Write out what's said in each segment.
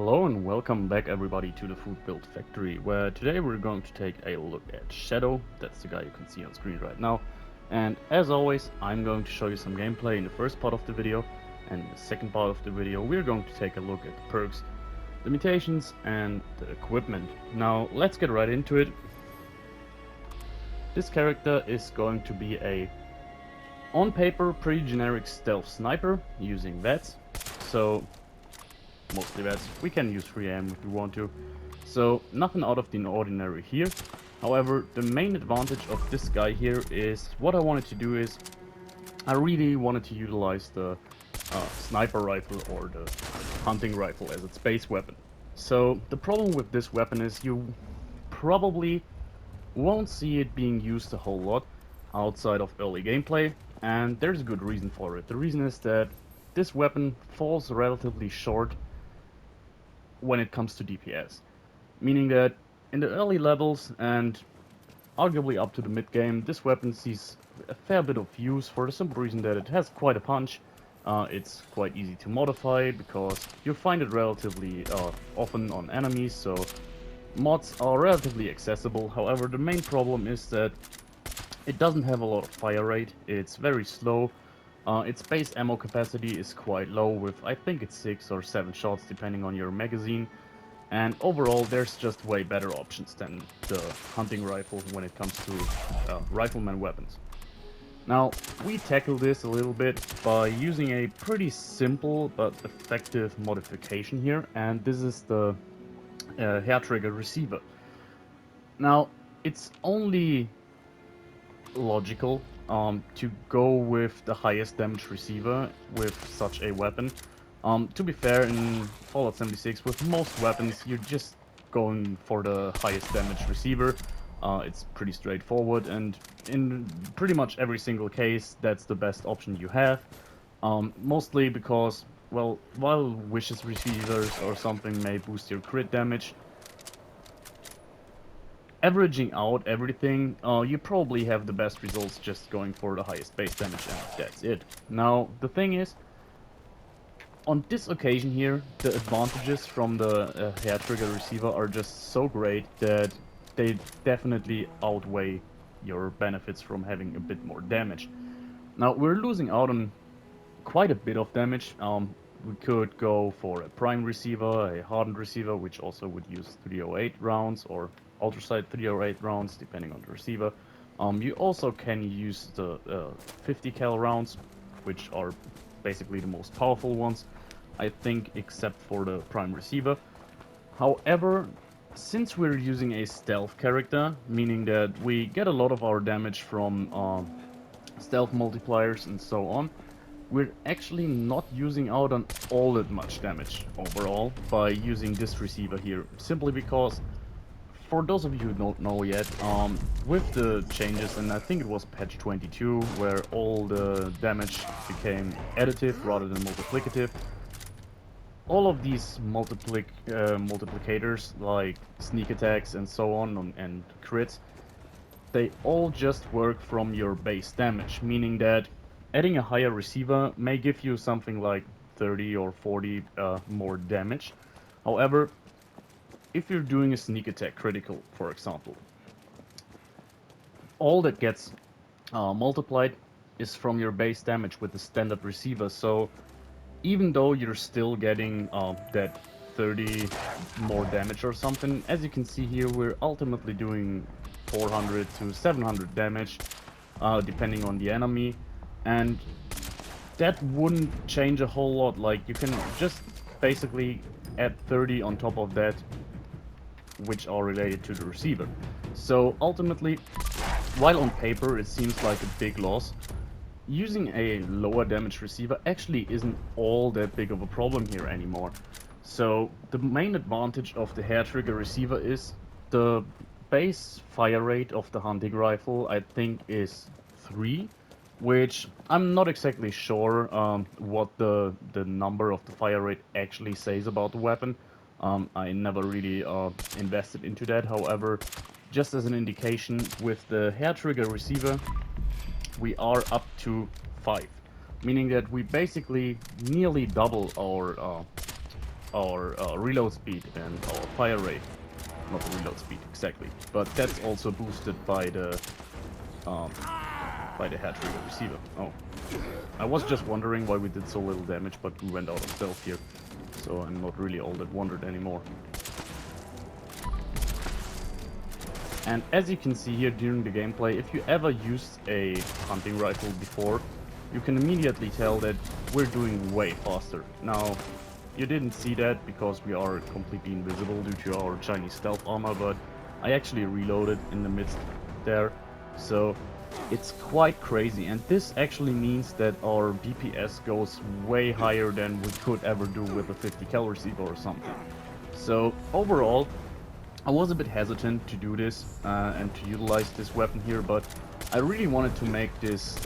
Hello and welcome back everybody to the Food Build Factory, where today we're going to take a look at Shadow. That's the guy you can see on screen right now. And as always, I'm going to show you some gameplay in the first part of the video, and in the second part of the video we're going to take a look at the perks, the mutations and the equipment. Now let's get right into it. This character is going to be a, on paper, pretty generic stealth sniper using VATS. So mostly VATS. We can use 3am if we want to. So nothing out of the ordinary here. However, the main advantage of this guy here is, what I wanted to do is, I really wanted to utilize the sniper rifle or the hunting rifle as its base weapon. So the problem with this weapon is you probably won't see it being used a whole lot outside of early gameplay, and there's a good reason for it. The reason is that this weapon falls relatively short when it comes to DPS, meaning that in the early levels and arguably up to the mid game, this weapon sees a fair bit of use for the simple reason that it has quite a punch. It's quite easy to modify because you find it relatively often on enemies, so mods are relatively accessible. However, the main problem is that it doesn't have a lot of fire rate, it's very slow. Its base ammo capacity is quite low, with I think it's 6 or 7 shots depending on your magazine, and overall there's just way better options than the hunting rifle when it comes to rifleman weapons. Now, we tackle this a little bit by using a pretty simple but effective modification here, and this is the hair trigger receiver. Now, it's only logical to go with the highest damage receiver with such a weapon. To be fair, in Fallout 76, with most weapons, you're just going for the highest damage receiver. It's pretty straightforward, and in pretty much every single case, that's the best option you have. Mostly because, well, while Wishes receivers or something may boost your crit damage, averaging out everything, you probably have the best results just going for the highest base damage, and that's it. Now, the thing is, on this occasion here, the advantages from the hair trigger receiver are just so great that they definitely outweigh your benefits from having a bit more damage. Now, we're losing out on quite a bit of damage. We could go for a prime receiver, a hardened receiver, which also would use 308 rounds, or ultrasight 308 rounds, depending on the receiver. You also can use the 50 cal rounds, which are basically the most powerful ones, I think, except for the prime receiver. However, since we're using a stealth character, meaning that we get a lot of our damage from stealth multipliers and so on, we're actually not using out on all that much damage overall by using this receiver here, simply because, for those of you who don't know yet, with the changes, and I think it was patch 22, where all the damage became additive rather than multiplicative, all of these multiplicators, like sneak attacks and so on, and crits, they all just work from your base damage, meaning that adding a higher receiver may give you something like 30 or 40 more damage. However, if you're doing a sneak attack critical, for example, all that gets multiplied is from your base damage with the standard receiver. So even though you're still getting that 30 more damage or something, as you can see here, we're ultimately doing 400 to 700 damage, depending on the enemy, and that wouldn't change a whole lot. Like, you can just basically add 30 on top of that, which are related to the receiver. So ultimately, while on paper it seems like a big loss, using a lower damage receiver actually isn't all that big of a problem here anymore. So the main advantage of the hair trigger receiver is the base fire rate of the hunting rifle, I think, is 3, which I'm not exactly sure what the number of the fire rate actually says about the weapon. I never really invested into that. However, just as an indication, with the hair trigger receiver, we are up to 5, meaning that we basically nearly double our our reload speed and our fire rate. Not the reload speed exactly, but that's also boosted um, by the head trigger receiver. Oh, I was just wondering why we did so little damage, but we went out on stealth here, so I'm not really all that wondered anymore. And as you can see here during the gameplay, if you ever used a hunting rifle before, you can immediately tell that we're doing way faster. Now, you didn't see that because we are completely invisible due to our Chinese stealth armor, but I actually reloaded in the midst there, so it's quite crazy. And this actually means that our DPS goes way higher than we could ever do with a 50 cal receiver or something. So overall, I was a bit hesitant to do this and to utilize this weapon here, but I really wanted to make this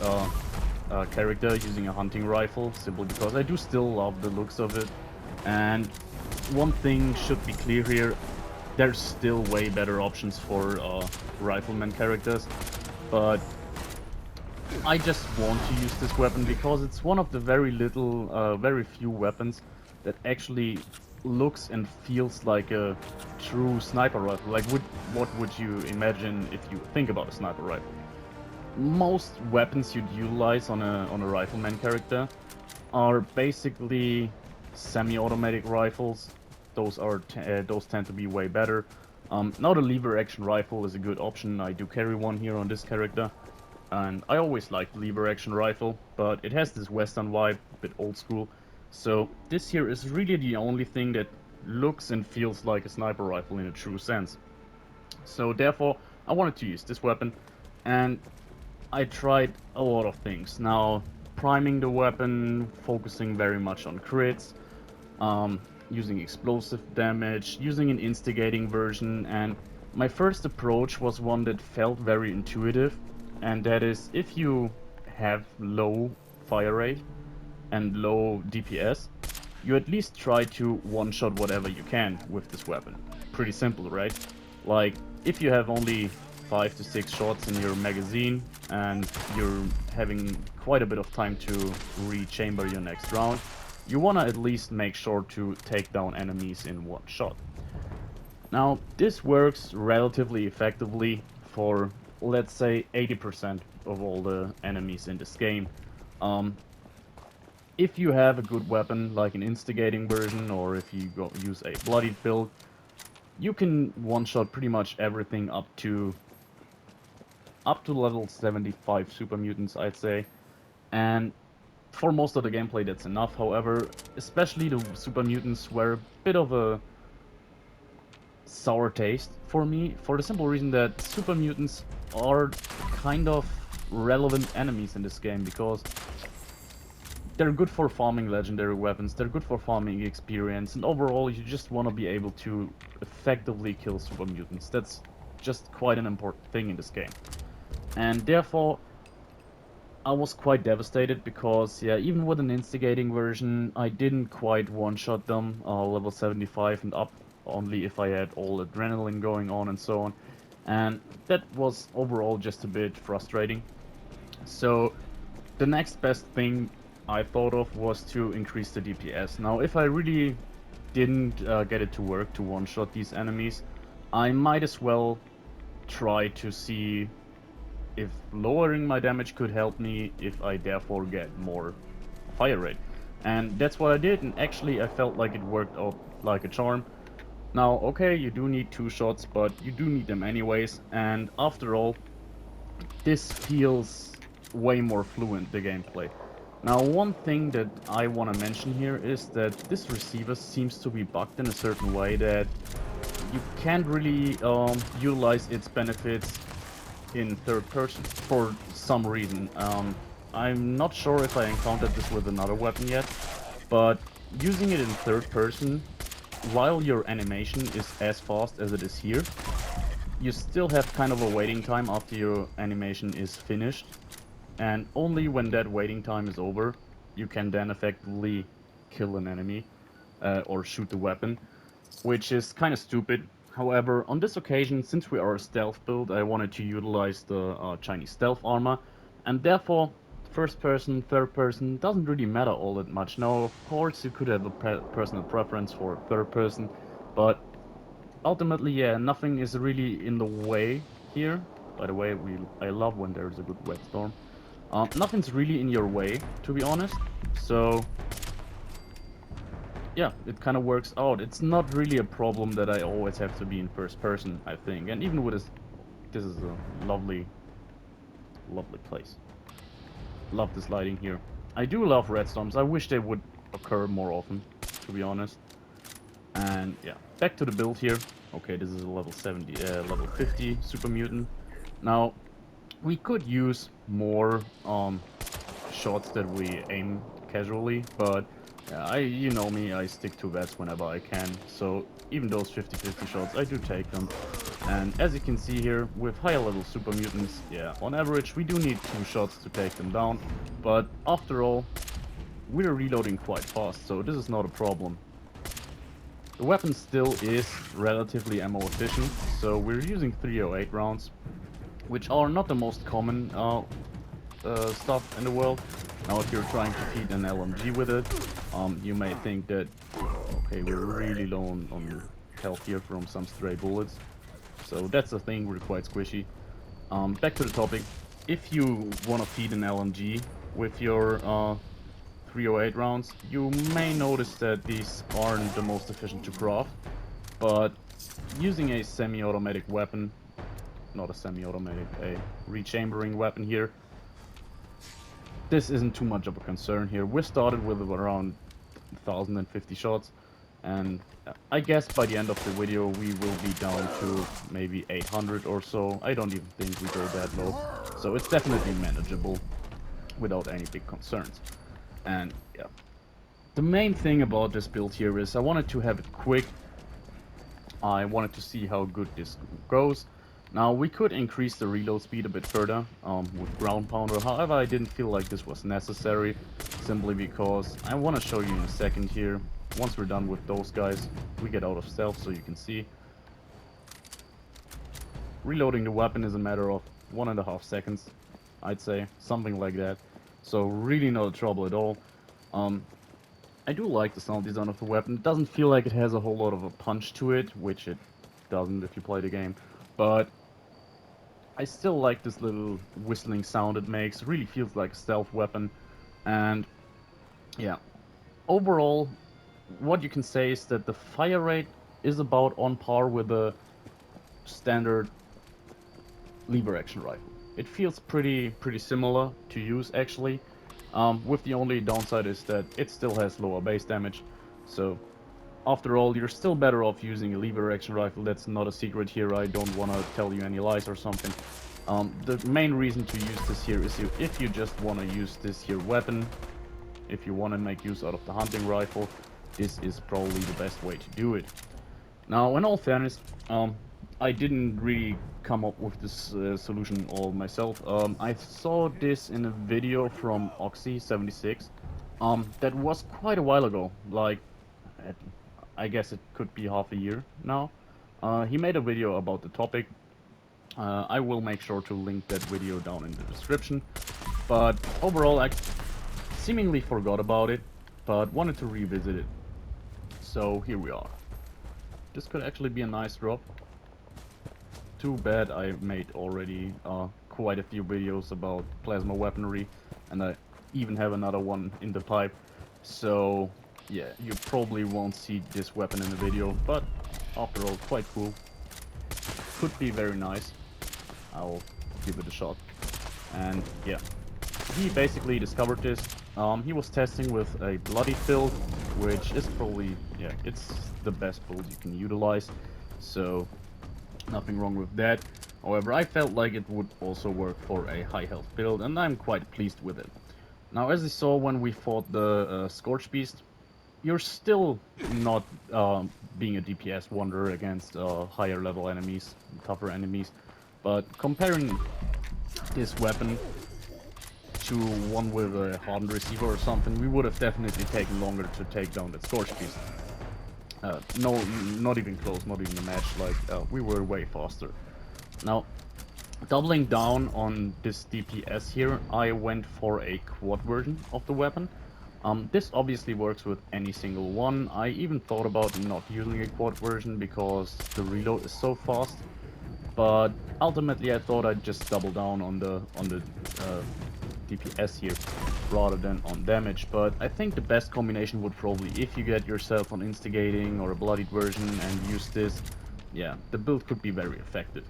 character using a hunting rifle, simply because I do still love the looks of it. And one thing should be clear here, there's still way better options for rifleman characters, but I just want to use this weapon because it's one of the very few weapons that actually looks and feels like a true sniper rifle. Like, what would you imagine if you think about a sniper rifle? Most weapons you'd utilize on a rifleman character are basically semi-automatic rifles. Those tend to be way better. Now the lever action rifle is a good option. I do carry one here on this character. And I always liked lever action rifle, but it has this western vibe, a bit old school. So this here is really the only thing that looks and feels like a sniper rifle in a true sense. So therefore, I wanted to use this weapon, and I tried a lot of things. Now, priming the weapon, focusing very much on crits, using explosive damage, using an instigating version, and my first approach was one that felt very intuitive, and that is if you have low fire rate and low DPS, you at least try to one-shot whatever you can with this weapon. Pretty simple, right? Like, if you have only 5 to 6 shots in your magazine and you're having quite a bit of time to re-chamber your next round, you wanna at least make sure to take down enemies in one shot. Now, this works relatively effectively for, let's say, 80% of all the enemies in this game. Um, if you have a good weapon, like an instigating version, or if you use a bloodied build, you can one-shot pretty much everything up to level 75 super mutants, I'd say. And for most of the gameplay, that's enough. However, especially the super mutants were a bit of a sour taste for me, for the simple reason that super mutants are kind of relevant enemies in this game, because they're good for farming legendary weapons, they're good for farming experience, and overall you just want to be able to effectively kill super mutants. That's just quite an important thing in this game. And therefore, I was quite devastated because, yeah, even with an instigating version, I didn't quite one-shot them level 75 and up, only if I had all adrenaline going on and so on. And that was overall just a bit frustrating. So the next best thing I thought of was to increase the DPS. Now, if I really didn't get it to work to one-shot these enemies, I might as well try to see if lowering my damage could help me, if I therefore get more fire rate. And that's what I did, and actually I felt like it worked out like a charm. Now, okay, you do need 2 shots, but you do need them anyways, and after all, this feels way more fluent, the gameplay. Now, one thing that I want to mention here is that this receiver seems to be bugged in a certain way that you can't really utilize its benefits in third person for some reason. I'm not sure if I encountered this with another weapon yet, but using it in third person, while your animation is as fast as it is here, you still have kind of a waiting time after your animation is finished, and only when that waiting time is over, you can then effectively kill an enemy or shoot the weapon, which is kind of stupid. However, on this occasion, since we are a stealth build, I wanted to utilize the Chinese stealth armor, and therefore, first person, third person, doesn't really matter all that much. Now, of course, you could have a personal preference for third person, but ultimately, yeah, nothing is really in the way here. By the way, I love when there's a good wet storm. Nothing's really in your way, to be honest. So, yeah, it kind of works out. It's not really a problem that I always have to be in first person, I think. And even with this is a lovely, lovely place. Love this lighting here. I do love red storms. I wish they would occur more often, to be honest. And yeah, back to the build here. Okay, this is a level 70, level 50 super mutant. Now, we could use more shots that we aim casually, but yeah, you know me, I stick to vets whenever I can. So even those 50-50 shots, I do take them. And as you can see here, with higher level super mutants, yeah, on average we do need 2 shots to take them down. But after all, we're reloading quite fast, so this is not a problem. The weapon still is relatively ammo efficient, so we're using 308 rounds, which are not the most common stuff in the world. Now if you're trying to feed an LMG with it, you may think that, okay, we're really low on health here from some stray bullets. So that's the thing, we're quite squishy. Back to the topic. If you want to feed an LMG with your 308 rounds, you may notice that these aren't the most efficient to craft, but using a semi-automatic weapon, not a semi-automatic, a rechambering weapon here, this isn't too much of a concern here. We started with around 1050 shots, and I guess by the end of the video we will be down to maybe 800 or so. I don't even think we go that low, so it's definitely manageable without any big concerns. And yeah, the main thing about this build here is I wanted to have it quick. I wanted to see how good this goes. Now we could increase the reload speed a bit further with ground pounder, however I didn't feel like this was necessary, simply because I want to show you in a second here. Once we're done with those guys, we get out of stealth, so you can see. Reloading the weapon is a matter of 1.5 seconds, I'd say, something like that. So really no trouble at all. I do like the sound design of the weapon. It doesn't feel like it has a whole lot of a punch to it, which it doesn't if you play the game. But I still like this little whistling sound it makes. It really feels like a stealth weapon. And yeah, overall, what you can say is that the fire rate is about on par with the standard lever action rifle. It feels pretty similar to use actually, with the only downside is that it still has lower base damage. So after all, you're still better off using a lever action rifle. That's not a secret here. I don't want to tell you any lies or something. The main reason to use this here is if you just want to use this here weapon, if you want to make use out of the hunting rifle, this is probably the best way to do it. Now, in all fairness, I didn't really come up with this solution all myself. I saw this in a video from Oxy76. That was quite a while ago, like, I guess it could be half a year now. He made a video about the topic. I will make sure to link that video down in the description. But overall, I seemingly forgot about it, but wanted to revisit it. So here we are. This could actually be a nice drop. Too bad I made already quite a few videos about plasma weaponry, and I even have another one in the pipe. So yeah, you probably won't see this weapon in the video, but after all, quite cool. Could be very nice. I'll give it a shot. And yeah, he basically discovered this. He was testing with a bloody build, which is probably, yeah, it's the best build you can utilize. So nothing wrong with that. However, I felt like it would also work for a high health build, and I'm quite pleased with it. Now, as you saw when we fought the Scorch Beast, you're still not being a DPS wonder against higher level enemies, tougher enemies, but comparing this weapon to one with a hardened receiver or something, we would have definitely taken longer to take down that Scorch Beast. No, not even close, not even a match, like, we were way faster. Now, Doubling down on this DPS here, I went for a quad version of the weapon. This obviously works with any single one. I even thought about not using a quad version because the reload is so fast. But ultimately, I thought I'd just double down on the DPS here rather than on damage. But I think the best combination would probably, if you get yourself on instigating or a bloodied version and use this, yeah, the build could be very effective.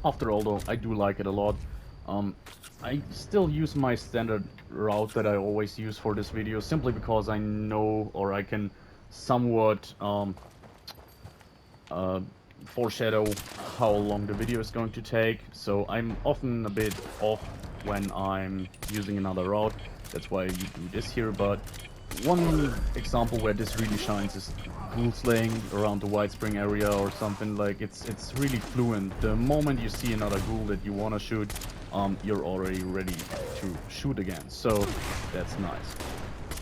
After all, though, I do like it a lot. Um, I still use my standard route that I always use for this video, simply because I know, or I can somewhat uh, foreshadow how long the video is going to take. So I'm often a bit off when I'm using another route. That's why you do this here. But one example where this really shines is ghoul slaying around the White Spring area or something. Like it's really fluent. The moment you see another ghoul that you want to shoot, you're already ready to shoot again. So that's nice.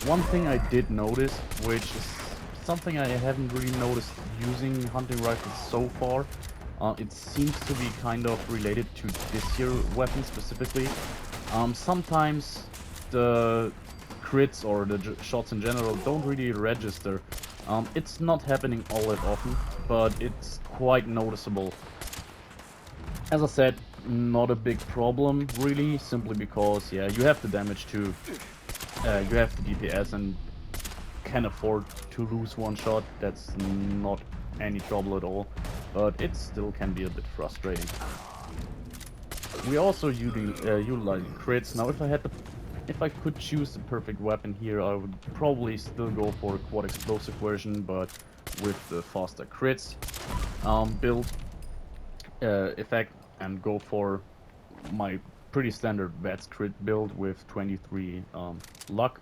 One thing I did notice, which is something I haven't really noticed using hunting rifles so far, it seems to be kind of related to this here weapon specifically. Sometimes the crits or the shots in general don't really register. It's not happening all that often, but it's quite noticeable. As I said, not a big problem really, simply because, yeah, you have the damage to, you have the DPS and can afford to lose one shot. That's not any trouble at all, but it still can be a bit frustrating. We also utilize crits. Now, if I could choose the perfect weapon here, I would probably still go for a quad explosive version, but with the faster crits build effect, and go for my pretty standard VATS crit build with 23 luck,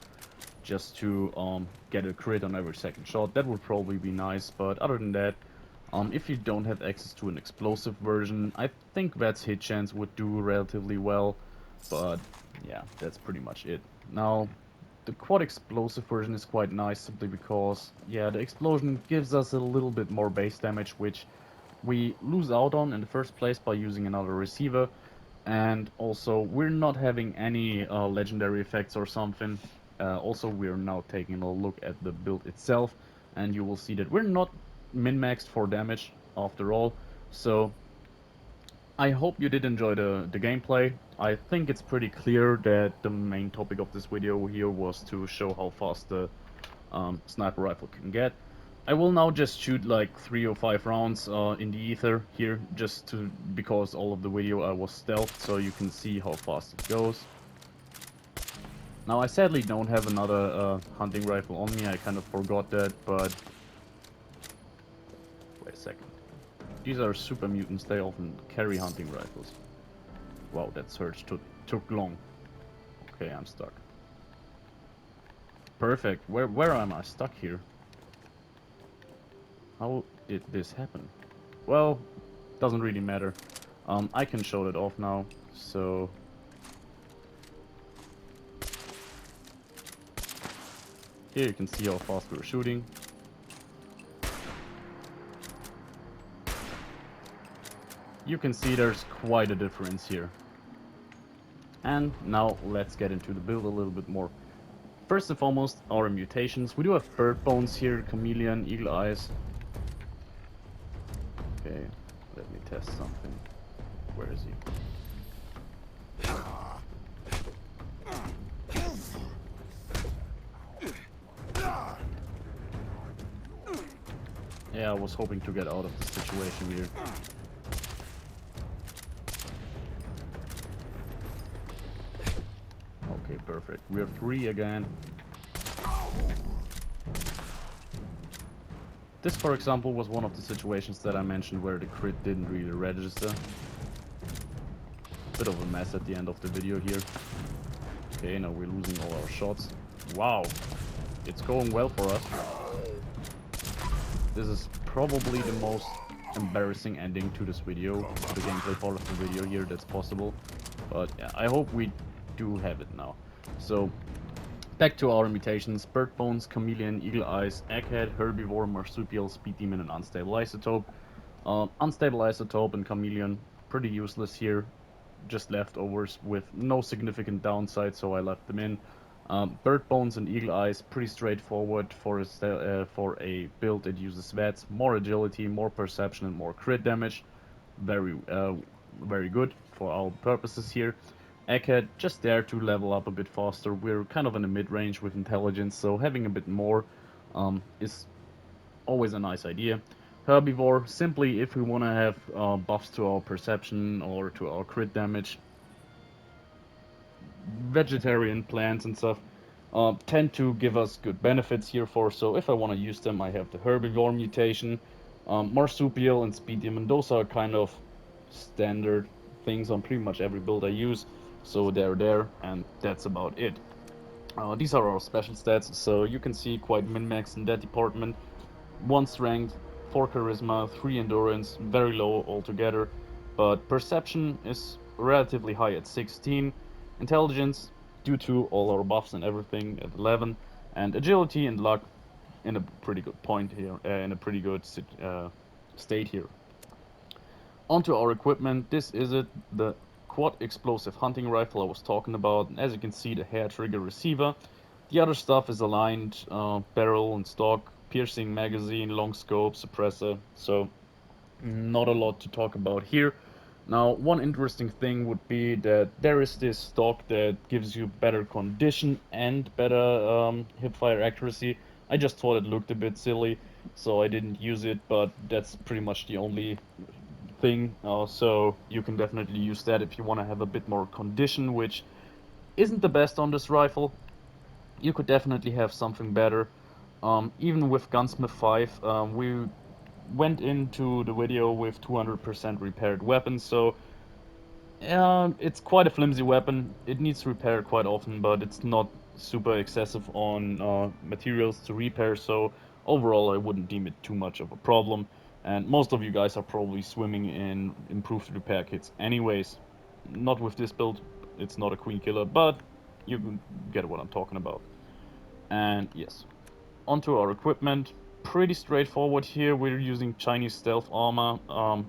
just to get a crit on every second shot. That would probably be nice, but other than that, if you don't have access to an explosive version, I think VATS hit chance would do relatively well, but yeah, that's pretty much it. Now, the quad explosive version is quite nice simply because, yeah, the explosion gives us a little bit more base damage, which we lose out on in the first place by using another receiver. And also, we're not having any legendary effects or something. Also, we're now taking a look at the build itself, and you will see that we're not min-maxed for damage after all. So I hope you did enjoy the gameplay. I think it's pretty clear that the main topic of this video here was to show how fast the sniper rifle can get. I will now just shoot like 3 or 5 rounds in the ether here, just to, because all of the video I was stealthed, so you can see how fast it goes. Now I sadly don't have another hunting rifle on me, I kind of forgot that, but wait a second. These are super mutants, they often carry hunting rifles. Wow, that search took long. Okay, I'm stuck. Perfect. Where am I stuck here? How did this happen? Well, doesn't really matter. I can show that off now, so... Here you can see how fast we're shooting. You can see there's quite a difference here. And now let's get into the build a little bit more. First and foremost, our mutations. We do have bird bones here, chameleon, eagle eyes. Okay, let me test something. Where is he? Yeah, I was hoping to get out of the situation here. Okay, perfect. We're 3 again. This, for example, was one of the situations that I mentioned where the crit didn't really register. Bit of a mess at the end of the video here. Okay, now we're losing all our shots. Wow, it's going well for us. This is probably the most embarrassing ending to this video, the gameplay part of the video here that's possible. But yeah, I hope we do have it now. So, back to our mutations: bird bones, chameleon, eagle eyes, egghead, herbivore, marsupial, speed demon, and unstable isotope. Unstable isotope and chameleon, pretty useless here. Just leftovers with no significant downside, so I left them in. Bird Bones and Eagle Eyes, pretty straightforward for a build that uses VATS. More agility, more perception, and more crit damage. Very good for our purposes here. Egghead, just there to level up a bit faster. We're kind of in the mid-range with intelligence, so having a bit more is always a nice idea. Herbivore, simply if we want to have buffs to our perception or to our crit damage. Vegetarian plants and stuff tend to give us good benefits here for, so if I want to use them, I have the Herbivore mutation. Marsupial and Speed Demon, those are kind of standard things on pretty much every build I use, so they're there, and that's about it. These are our special stats, so you can see quite min-max in that department. 1 strength, 4 charisma, 3 endurance, very low altogether, but perception is relatively high at 16, intelligence, due to all our buffs and everything, at 11, and agility and luck in a pretty good point here, in a pretty good state here. Onto our equipment. This is it, the quad explosive hunting rifle I was talking about. As you can see, the hair trigger receiver. The other stuff is aligned, barrel and stock, piercing magazine, long scope, suppressor, so not a lot to talk about here. Now, one interesting thing would be that there is this stock that gives you better condition and better hipfire accuracy. I just thought it looked a bit silly, so I didn't use it, but that's pretty much the only thing. So you can definitely use that if you want to have a bit more condition, which isn't the best on this rifle. You could definitely have something better. Even with Gunsmith 5, we went into the video with 200% repaired weapons, so it's quite a flimsy weapon. It needs repair quite often, but it's not super excessive on materials to repair, so overall I wouldn't deem it too much of a problem. And most of you guys are probably swimming in improved repair kits anyways. Not with this build, it's not a queen killer, but you get what I'm talking about. And yes, onto our equipment. Pretty straightforward here. We're using Chinese stealth armor.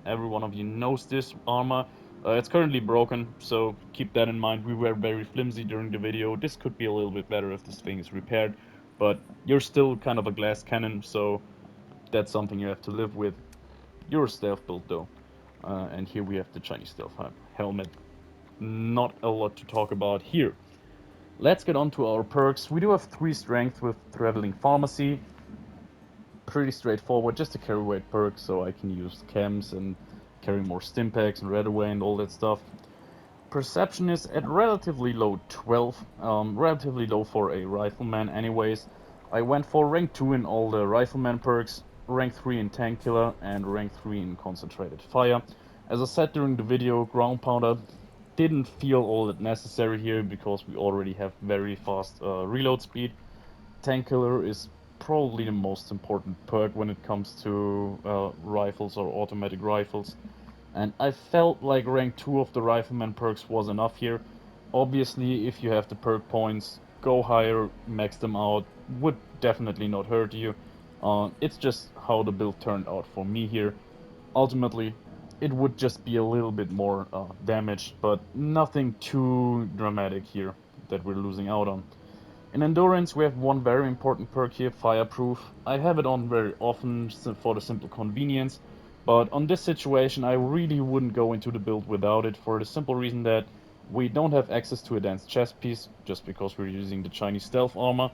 Every one of you knows this armor. It's currently broken, so keep that in mind. We were very flimsy during the video. This could be a little bit better if this thing is repaired, but you're still kind of a glass cannon, so that's something you have to live with. You're a stealth build though. And here we have the Chinese stealth helmet. Not a lot to talk about here. Let's get on to our perks. We do have 3 strength with Traveling Pharmacy. Pretty straightforward, just a carry weight perk, so I can use chems and carry more stimpaks and red away and all that stuff. Perception is at relatively low 12, relatively low for a rifleman anyways. I went for rank 2 in all the rifleman perks, rank 3 in tank killer, and rank 3 in concentrated fire. As I said during the video, ground pounder didn't feel all that necessary here because we already have very fast reload speed. Tank killer is probably the most important perk when it comes to rifles or automatic rifles, and I felt like rank 2 of the rifleman perks was enough here. Obviously, if you have the perk points, go higher, max them out, would definitely not hurt you. It's just how the build turned out for me here. Ultimately, it would just be a little bit more damage, but nothing too dramatic here that we're losing out on. In Endurance, we have one very important perk here, Fireproof. I have it on very often for the simple convenience, but on this situation I really wouldn't go into the build without it, for the simple reason that we don't have access to a dense chest piece, just because we're using the Chinese stealth armor,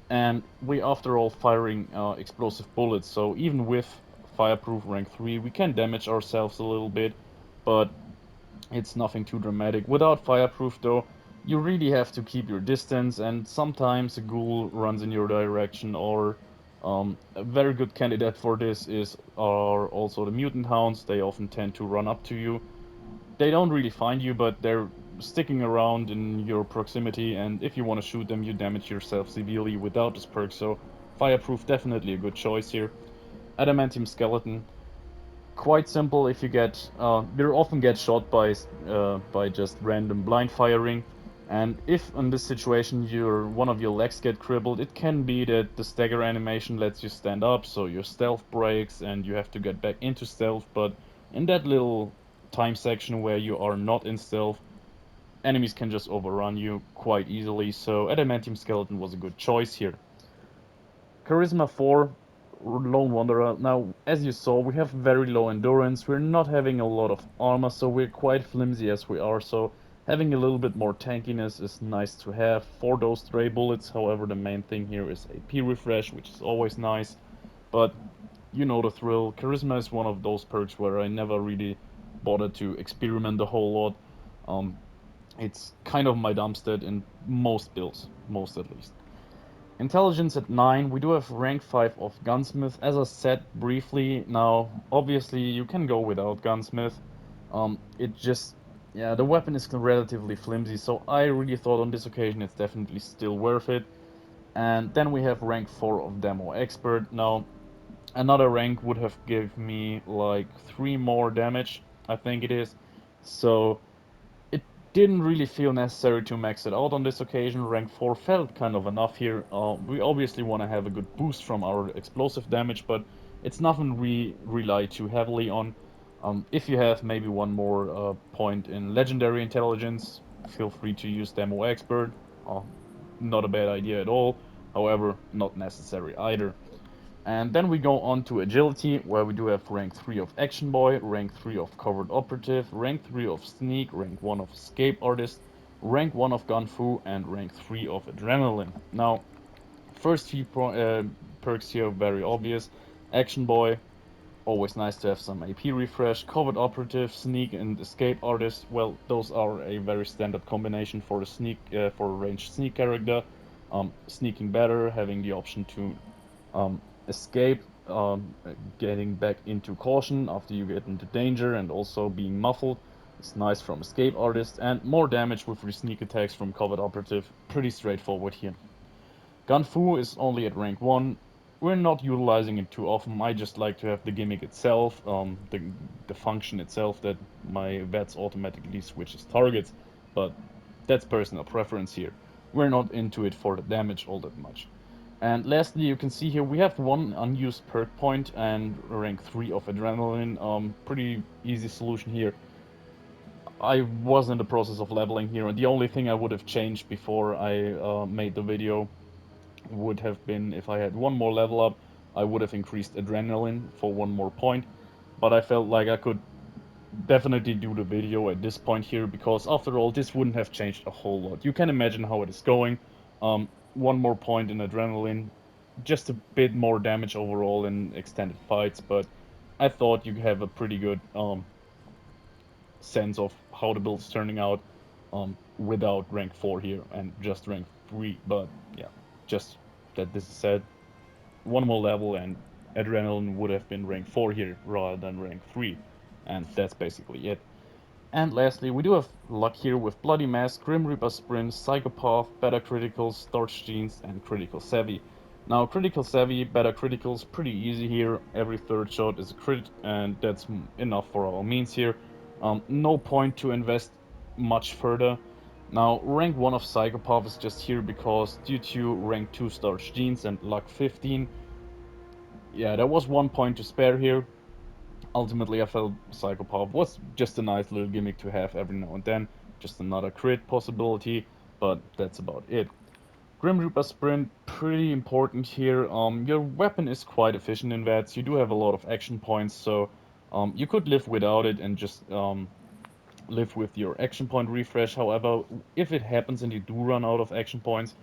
and we after all firing explosive bullets, so even with Fireproof rank 3 we can damage ourselves a little bit, but it's nothing too dramatic. Without Fireproof though, you really have to keep your distance, and sometimes a ghoul runs in your direction, or a very good candidate for this are also the mutant hounds. They often tend to run up to you. They don't really find you, but they're sticking around in your proximity, and if you want to shoot them, you damage yourself severely without this perk, so Fireproof definitely a good choice here. Adamantium Skeleton, quite simple. If you get you often get shot by just random blind firing, and if in this situation one of your legs get crippled, it can be that the stagger animation lets you stand up, so your stealth breaks and you have to get back into stealth. But in that little time section where you are not in stealth, enemies can just overrun you quite easily, so Adamantium Skeleton was a good choice here. Charisma 4, Lone Wanderer. Now, as you saw, we have very low endurance, we're not having a lot of armor, so we're quite flimsy as we are, so having a little bit more tankiness is nice to have. For those stray bullets, however, the main thing here is AP refresh, which is always nice, but you know the thrill. Charisma is one of those perks where I never really bothered to experiment a whole lot. Um, it's kind of my dumpster in most builds, most at least. Intelligence at 9, we do have rank 5 of Gunsmith, as I said briefly. Now, obviously you can go without Gunsmith. It just, yeah, the weapon is relatively flimsy, so I really thought on this occasion it's definitely still worth it. And then we have rank 4 of Demo Expert. Now, another rank would have given me like 3 more damage, I think it is. So it didn't really feel necessary to max it out on this occasion. Rank 4 felt kind of enough here. We obviously want to have a good boost from our explosive damage, but it's nothing we rely too heavily on. If you have maybe one more point in Legendary Intelligence, feel free to use Demo Expert. Uh, not a bad idea at all, however, not necessary either. And then we go on to Agility, where we do have rank 3 of Action Boy, rank 3 of Covered Operative, rank 3 of Sneak, rank 1 of Escape Artist, rank 1 of Gun Fu, and rank 3 of Adrenaline. Now, first few perks here are very obvious. Action Boy, always nice to have some AP refresh. Covered Operative, Sneak, and Escape Artist, well, those are a very standard combination for a ranged sneak character. Sneaking better, having the option to escape, getting back into caution after you get into danger, and also being muffled. It's nice from Escape Artist, and more damage with your sneak attacks from Covered Operative. Pretty straightforward here. Gun Fu is only at rank 1. We're not utilizing it too often. I just like to have the gimmick itself, the function itself, that my vets automatically switches targets, but that's personal preference here. We're not into it for the damage all that much. And lastly, you can see here we have one unused perk point and rank 3 of Adrenaline. Pretty easy solution here. I was in the process of leveling here, and the only thing I would have changed before I made the video would have been if I had one more level up, I would have increased Adrenaline for one more point. But I felt like I could definitely do the video at this point here, because after all, this wouldn't have changed a whole lot. You can imagine how it is going. One more point in Adrenaline, just a bit more damage overall in extended fights, but I thought you have a pretty good sense of how the build's turning out without rank 4 here and just rank 3. But yeah, just that this is said, one more level and Adrenaline would have been rank 4 here rather than rank 3, and that's basically it. And lastly, we do have luck here with Bloody Mask, Grim Reaper Sprint, Psychopath, Better Criticals, Starch Genes, and Critical Savvy. Now, Critical Savvy, Better Criticals, pretty easy here. Every third shot is a crit, and that's enough for our means here. No point to invest much further. Now, rank 1 of Psychopath is just here because due to rank 2 Starch Genes and luck 15, yeah, there was 1 point to spare here. Ultimately, I felt Psychopath was just a nice little gimmick to have every now and then, just another crit possibility, but that's about it. Grim Reaper Sprint, pretty important here. Your weapon is quite efficient in VATS, you do have a lot of action points, so you could live without it and just live with your action point refresh. However, if it happens and you do run out of action points,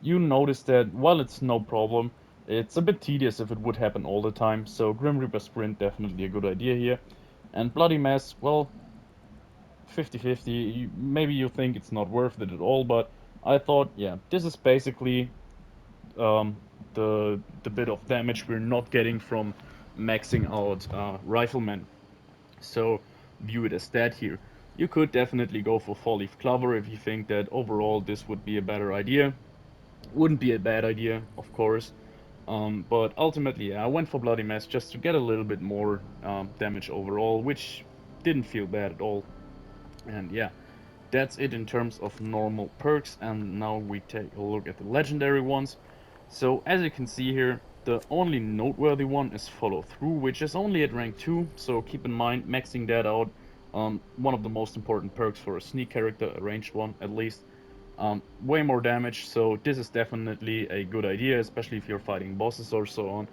you notice that while it's no problem, it's a bit tedious if it would happen all the time, so Grim Reaper Sprint definitely a good idea here. And Bloody Mess, well, 50-50, maybe you think it's not worth it at all, but I thought, yeah, this is basically um, the bit of damage we're not getting from maxing out Rifleman. So view it as that here. You could definitely go for Fall Leaf Clover if you think that overall this would be a better idea. Wouldn't be a bad idea, of course. But ultimately, yeah, I went for Bloody Mess just to get a little bit more damage overall, which didn't feel bad at all. And yeah, that's it in terms of normal perks, and now we take a look at the legendary ones. So as you can see here, the only noteworthy one is Follow Through, which is only at rank 2, so keep in mind maxing that out One of the most important perks for a sneak character, a ranged one at least. Way more damage, so this is definitely a good idea, especially if you're fighting bosses or so on.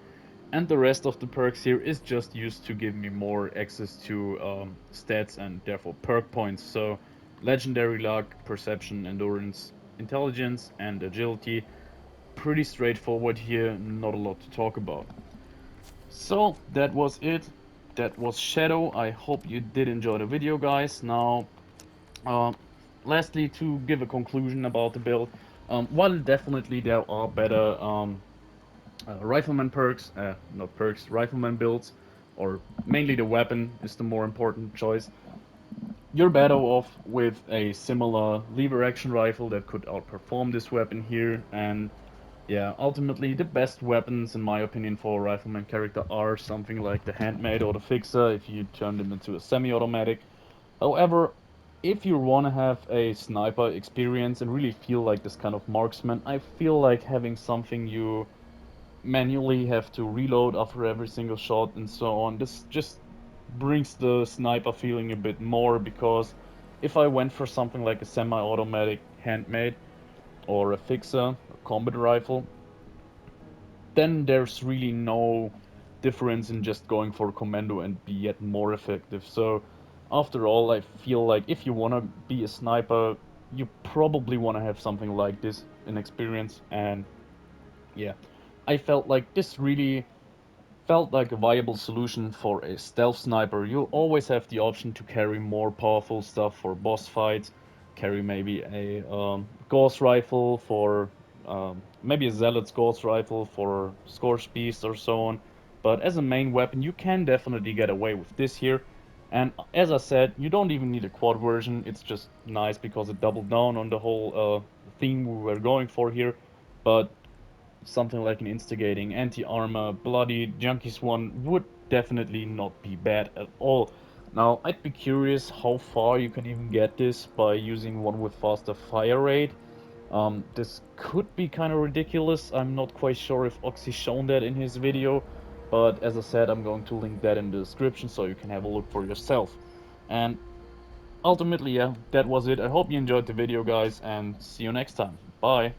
And the rest of the perks here is just used to give me more access to stats and therefore perk points. So legendary luck, perception, endurance, intelligence, and agility. Pretty straightforward here, not a lot to talk about. So that was it. That was Shadow. I hope you did enjoy the video, guys. Now, uh, lastly, to give a conclusion about the build, while definitely there are better rifleman perks, not perks, rifleman builds, or mainly the weapon is the more important choice. You're better off with a similar lever action rifle that could outperform this weapon here, and yeah, ultimately the best weapons in my opinion for a rifleman character are something like the handmade or the fixer if you turn them into a semi-automatic. However, if you want to have a sniper experience and really feel like this kind of marksman, I feel like having something you manually have to reload after every single shot and so on. This just brings the sniper feeling a bit more, because if I went for something like a semi-automatic handmade or a fixer, a combat rifle, then there's really no difference in just going for commando and be yet more effective. So after all, I feel like if you want to be a sniper, you probably want to have something like this in experience. And yeah, I felt like this really felt like a viable solution for a stealth sniper. You'll always have the option to carry more powerful stuff for boss fights, carry maybe a gauss rifle for maybe a zealot's gauss rifle for scorched beast or so on. But as a main weapon, you can definitely get away with this here. And as I said, you don't even need a quad version. It's just nice because it doubled down on the whole theme we were going for here. But something like an instigating anti-armor bloody junkies one would definitely not be bad at all. Now, I'd be curious how far you can even get this by using one with faster fire rate. This could be kind of ridiculous. I'm not quite sure if Oxy shown that in his video, but as I said, I'm going to link that in the description so you can have a look for yourself. And ultimately, yeah, that was it. I hope you enjoyed the video, guys, and see you next time. Bye!